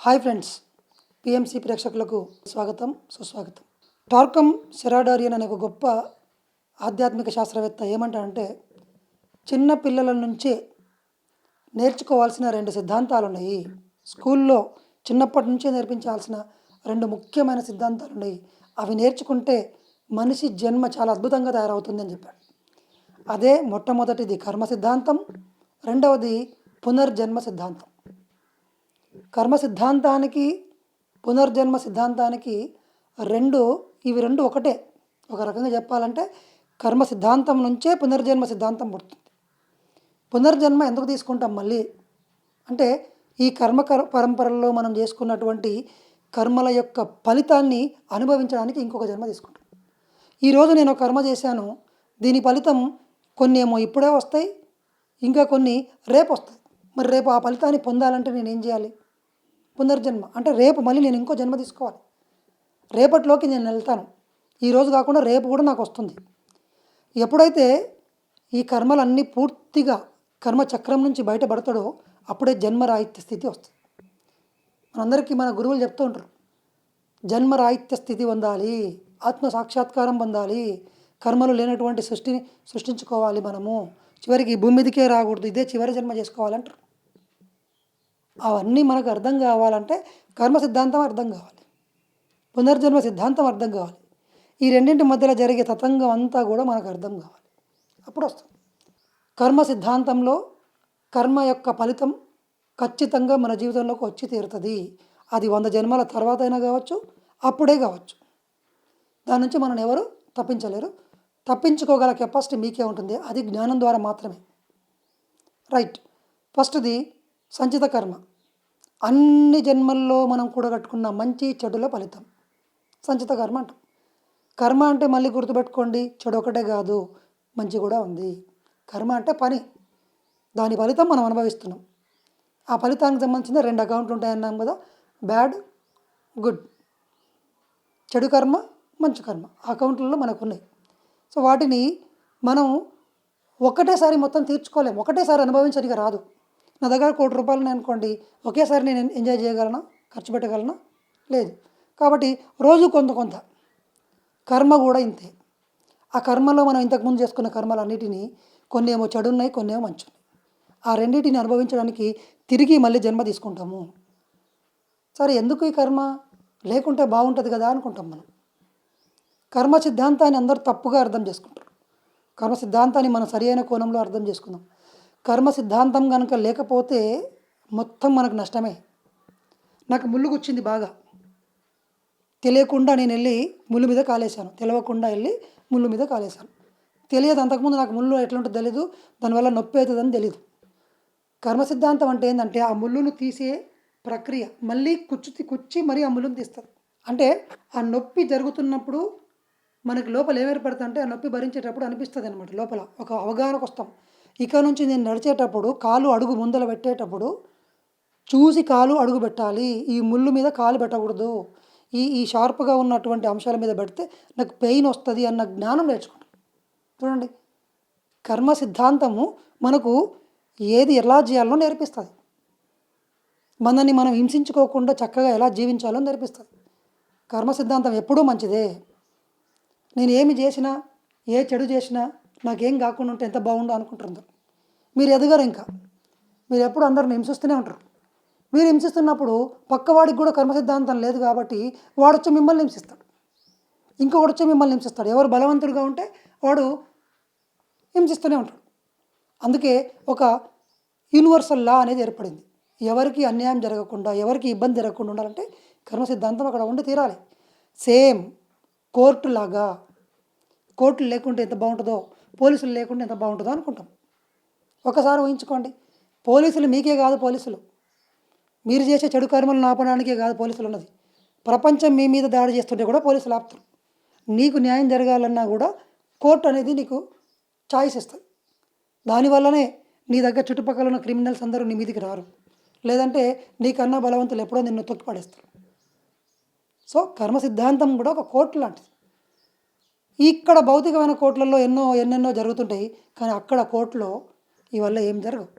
Hi friends, PMC ప్రేక్షకులకు స్వాగతం సుస్వాగతం. టార్కమ్ సెరాడారియన్ అనే ఒక గొప్ప ఆధ్యాత్మిక శాస్త్రవేత్త ఏమంటారంటే, చిన్న పిల్లల నుంచే నేర్చుకోవాల్సిన 2 సిద్ధాంతాలు ఉన్నాయి. స్కూల్లో చిన్నప్పటి నుంచే నేర్పించాల్సిన 2 ముఖ్యమైన సిద్ధాంతాలు ఉన్నాయి. అవి నేర్చుకుంటే మనిషి జన్మ చాలా అద్భుతంగా తయారవుతుందని చెప్పాడు. అదే మొట్టమొదటిది కర్మ సిద్ధాంతం, రెండవది పునర్జన్మ సిద్ధాంతం. కర్మ సిద్ధాంతానికి పునర్జన్మ సిద్ధాంతానికి ఇవి రెండు ఒకటే. ఒక రకంగా చెప్పాలంటే కర్మ సిద్ధాంతం నుంచే పునర్జన్మ సిద్ధాంతం పుడుతుంది. పునర్జన్మ ఎందుకు తీసుకుంటాం మళ్ళీ అంటే, ఈ పరంపరలో మనం చేసుకున్నటువంటి కర్మల యొక్క ఫలితాన్ని అనుభవించడానికి ఇంకొక జన్మ తీసుకుంటాం. ఈరోజు నేను కర్మ చేశాను, దీని ఫలితం కొన్ని ఏమో ఇప్పుడే వస్తాయి, ఇంకా కొన్ని రేపు వస్తాయి. మరి రేపు ఆ ఫలితాన్ని పొందాలంటే నేను ఏం చేయాలి? పునర్జన్మ అంటే రేపు మళ్ళీ నేను ఇంకో జన్మ తీసుకోవాలి. రేపటిలోకి నేను వెళ్తాను. ఈరోజు కాకుండా రేపు కూడా నాకు వస్తుంది. ఎప్పుడైతే ఈ కర్మలన్నీ పూర్తిగా కర్మ చక్రం నుంచి బయటపడతాడో అప్పుడే జన్మరాహిత్య స్థితి వస్తుంది. మనందరికీ మన గురువులు చెప్తూ ఉంటారు, జన్మరాహిత్య స్థితి పొందాలి, ఆత్మ సాక్షాత్కారం పొందాలి, కర్మలు లేనటువంటి సృష్టిని సృష్టించుకోవాలి, మనము చివరికి ఈ భూమి మీదకే రాకూడదు, ఇదే చివరి జన్మ చేసుకోవాలంటారు. అవన్నీ మనకు అర్థం కావాలంటే కర్మ సిద్ధాంతం అర్థం కావాలి, పునర్జన్మ సిద్ధాంతం అర్థం కావాలి. ఈ రెండింటి మధ్యలో జరిగే తతంగం అంతా కూడా మనకు అర్థం కావాలి. అప్పుడు వస్తుంది. కర్మ సిద్ధాంతంలో కర్మ యొక్క ఫలితం ఖచ్చితంగా మన జీవితంలోకి వచ్చి తీరుతుంది. అది 100 జన్మల తర్వాత అయినా కావచ్చు, అప్పుడే కావచ్చు. దాని నుంచి మనం ఎవరు తప్పించలేరు. తప్పించుకోగల కెపాసిటీ మీకే ఉంటుంది. అది జ్ఞానం ద్వారా మాత్రమే. రైట్. ఫస్ట్ది సంచిత కర్మ. అన్ని జన్మల్లో మనం కూడగట్టుకున్న మంచి చెడుల ఫలితం సంచిత కర్మ అంటాం. కర్మ అంటే మళ్ళీ గుర్తుపెట్టుకోండి, చెడు ఒకటే కాదు, మంచి కూడా ఉంది. కర్మ అంటే పని, దాని ఫలితం మనం అనుభవిస్తున్నాం. ఆ ఫలితానికి సంబంధించిన 2 అకౌంట్లు ఉంటాయన్నాం కదా, బ్యాడ్, గుడ్. చెడు కర్మ, మంచి కర్మ అకౌంట్లలో మనకు ఉన్నాయి. సో వాటిని మనం ఒకటేసారి మొత్తం తీర్చుకోలేము, ఒకటేసారి అనుభవించడానికి రాదు. నా దగ్గర 1 కోటి రూపాయలు అనుకోండి, ఒకేసారి నేను ఎంజాయ్ చేయగలనా, ఖర్చు పెట్టగలనా? లేదు. కాబట్టి రోజు కొంత కొంత. కర్మ కూడా ఇంతే. ఆ కర్మలో మనం ఇంతకుముందు చేసుకున్న కర్మలన్నిటినీ కొన్ని ఏమో చెడు ఉన్నాయి, కొన్ని ఏమో మంచి ఉన్నాయి. ఆ రెండింటిని అనుభవించడానికి తిరిగి మళ్ళీ జన్మ తీసుకుంటాము. సరే, ఎందుకు ఈ కర్మ? లేకుంటే బాగుంటుంది కదా అనుకుంటాం మనం. కర్మ సిద్ధాంతాన్ని అందరూ తప్పుగా అర్థం చేసుకుంటారు. కర్మ సిద్ధాంతాన్ని మనం సరి అయిన కోణంలో అర్థం చేసుకుందాం. కర్మ సిద్ధాంతం కనుక లేకపోతే మొత్తం మనకు నష్టమే. నాకు ముళ్ళు గుచ్చింది బాగా, తెలియకుండా నేను వెళ్ళి ముళ్ళు మీద కాలేశాను, తెలియకుండా వెళ్ళి ముళ్ళు మీద కాలేశాను. తెలియదు, అంతకుముందు నాకు ముళ్ళు ఎట్లుంటుందో తెలీదు, దానివల్ల నొప్పి అవుతుందని తెలీదు. కర్మ సిద్ధాంతం అంటే ఏంటంటే ఆ ముళ్ళును తీసే ప్రక్రియ, మళ్ళీ కుచ్చి మరీ ఆ ముళ్ళును తీస్తారు. అంటే ఆ నొప్పి జరుగుతున్నప్పుడు మనకి లోపల ఏమేర్పడుతుందంటే, ఆ నొప్పి భరించేటప్పుడు అనిపిస్తుంది అనమాట, లోపల ఒక అవగాహనకు వస్తాం. ఇక నుంచి నేను నడిచేటప్పుడు కాలు అడుగు ముందర పెట్టేటప్పుడు చూసి కాలు అడుగు పెట్టాలి, ఈ ముళ్ళు మీద కాలు పెట్టకూడదు, ఈ షార్ప్గా ఉన్నటువంటి అంశాల మీద పెడితే నాకు పెయిన్ వస్తుంది అన్న జ్ఞానం నేర్చుకుంటాం. చూడండి, కర్మ సిద్ధాంతము మనకు ఏది ఎలా చేయాలో నేర్పిస్తుంది. మనల్ని మనం హింసించుకోకుండా చక్కగా ఎలా జీవించాలో నేర్పిస్తుంది. కర్మ సిద్ధాంతం ఎప్పుడూ మంచిదే. నేను ఏమి చేసినా, ఏ చెడు చేసినా నాకేం కాకుండా ఉంటే ఎంత బాగుండో అనుకుంటారు. మీరు ఎదగరు, ఇంకా మీరు ఎప్పుడు అందరిని హింసిస్తూనే ఉంటారు. మీరు హింసిస్తున్నప్పుడు పక్కవాడికి కూడా కర్మ సిద్ధాంతం లేదు కాబట్టి వాడు వచ్చి మిమ్మల్ని హింసిస్తాడు, ఇంకొకటి వచ్చి మిమ్మల్ని హింసిస్తాడు. ఎవరు బలవంతుడిగా ఉంటే వాడు హింసిస్తూనే ఉంటాడు. అందుకే ఒక యూనివర్సల్ లా అనేది ఏర్పడింది. ఎవరికి అన్యాయం జరగకుండా, ఎవరికి ఇబ్బంది జరగకుండా ఉండాలంటే కర్మ సిద్ధాంతం అక్కడ ఉండి తీరాలి. సేమ్ కోర్టు లాగా. కోర్టులు లేకుంటే ఎంత బాగుంటుందో, పోలీసులు లేకుంటే ఎంత బాగుంటుందో అనుకుంటాం. ఒకసారి ఊహించుకోండి, పోలీసులు మీకే కాదు, పోలీసులు మీరు చేసే చెడు కర్మలను ఆపడానికే కాదు పోలీసులు ఉన్నది. ప్రపంచం మీ మీద దాడి చేస్తుంటే కూడా పోలీసులు ఆపుతారు. నీకు న్యాయం జరగాలన్నా కూడా కోర్టు అనేది నీకు ఛాయిస్ ఇస్తుంది. దానివల్లనే నీ దగ్గర చుట్టుపక్కల ఉన్న క్రిమినల్స్ అందరూ నీ మీదికి రారు, లేదంటే నీకన్నా బలవంతులు ఎప్పుడో నిన్ను తొక్కి పడేస్తారు. సో కర్మ సిద్ధాంతం కూడా ఒక కోర్టు లాంటిది. ఇక్కడ భౌతికమైన కోర్టులలో ఎన్నెన్నో జరుగుతుంటాయి, కానీ అక్కడ కోర్టులో ఇవల్ల ఏం జరగవు.